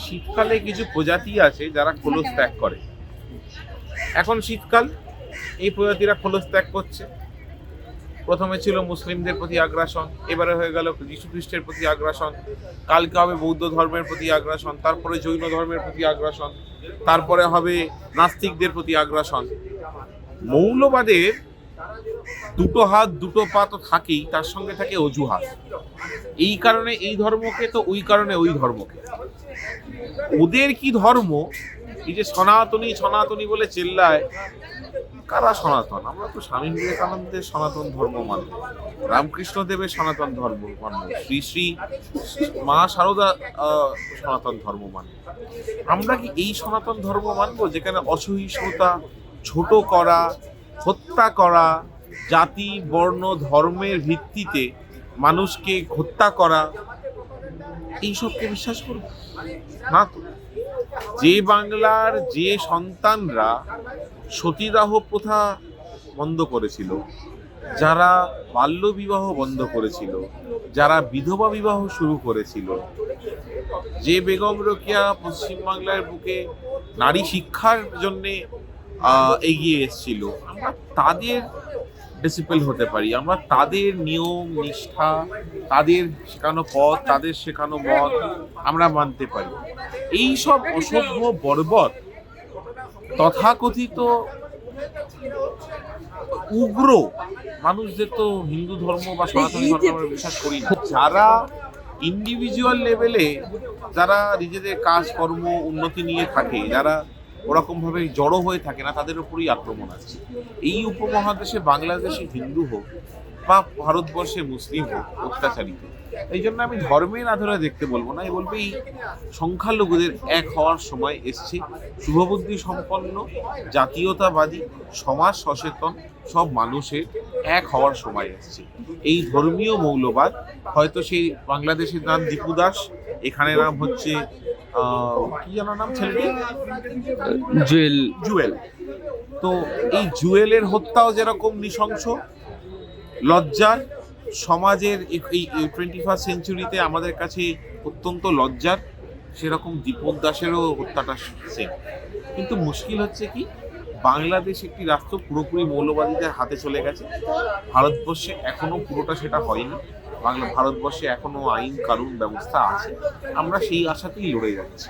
শীতকালে কিছু প্রজাতি আছে যারা খোলস ত্যাগ করে। এখন শীতকাল, এই প্রজাতিরা খোলস ত্যাগ করছে। প্রথমে ছিল মুসলিমদের প্রতি আগ্রাসন, এবারে হয়ে গেল যীশু খ্রিস্টের প্রতি আগ্রাসন, কালকে হবে বৌদ্ধ ধর্মের প্রতি আগ্রাসন, তারপরে জৈন ধর্মের প্রতি আগ্রাসন, তারপরে হবে নাস্তিকদের প্রতি আগ্রাসন। মৌলবাদের দুটো হাত দুটো পা তো থাকেই, তার সঙ্গে থাকে অজুহাত। এই কারণে এই ধর্মকে, তো ওই কারণে ওই ধর্মকে। ওদের কি ধর্ম? এই যে সনাতনী সনাতনী বলে চেল্লায়, কারা সনাতন? আমরা তো স্বামী বিবেকানন্দের সনাতন ধর্ম মানব, রামকৃষ্ণ দেবের সনাতন ধর্ম মানব, শ্রী শ্রী মা শারদা সনাতন ধর্ম মানব। আমরা কি এই সনাতন ধর্ম মানব যেখানে অসহিষ্ণুতা, ছোট করা, হত্যা করা, জাতি বর্ণ ধর্মের ভিত্তিতে মানুষকে হত্যা করা, এইসবকে বিশ্বাস করব না তো। যে বাংলার যে সন্তানরা সতীদাহ প্রথা বন্ধ করেছিল, যারা বাল্যবিবাহ বন্ধ করেছিল, যারা বিধবা বিবাহ শুরু করেছিল, যে বেগম রোকেয়া পশ্চিমবাংলার বুকে নারী শিক্ষার জন্যে এগিয়ে এসেছিল, আমরা তাদের ডিসিপল হতে পারি, আমরা তাদের নিয়ম নিষ্ঠা, তাদের শেখানো পথ, তাদের শেখানো মত আমরা মানতে পারি। এই সব অসভ্য বর্বর তথাকথিত উগ্র মানুষদের তো হিন্দু ধর্ম বা সনাতনী ধর্ম আমরা বিশ্বাস করি না। যারা ইন্ডিভিজুয়াল লেভেলে, যারা নিজেদের কাজকর্ম উন্নতি নিয়ে থাকে, যারা ওরকম ভাবে জড়ো হয়ে থাকে না, তাদের উপরই আক্রমণ আছে। এই উপমহাদেশে বাংলাদেশে হিন্দু হোক বা ভারতবর্ষে মুসলিম হোক অত্যাচারিত। এই জন্য আমি ধর্মের আধারে দেখতে বলবো না, বলবো এই সংখ্যালঘুদের এক হওয়ার সময় এসছে। শুভবুদ্ধি সম্পন্ন, জাতীয়তাবাদী, সমাজ সচেতন সব মানুষের এক হওয়ার সময় এসছে। এই ধর্মীয় মৌলবাদ, হয়তো সেই বাংলাদেশের নাম দীপু দাস, এখানে নাম হচ্ছে কি যেন নাম ছেলেটি, জুয়েল। তো এই জুয়েলের হত্যাও যেরকম নৃশংস, লজ্জার, সমাজের এই 21st সেঞ্চুরিতে আমাদের কাছে অত্যন্ত লজ্জার, সেরকম দীপক দাসেরও হত্যাটা সেম। কিন্তু মুশকিল হচ্ছে কি, বাংলাদেশ একটি রাষ্ট্র পুরোপুরি মৌলবাদীদের হাতে চলে গেছে। ভারতবর্ষে এখনো পুরোটা সেটা হয়নি। ভারতবর্ষে এখনো আইন কানুন ব্যবস্থা আছে, আমরা সেই আশাতেই লড়ে যাচ্ছি।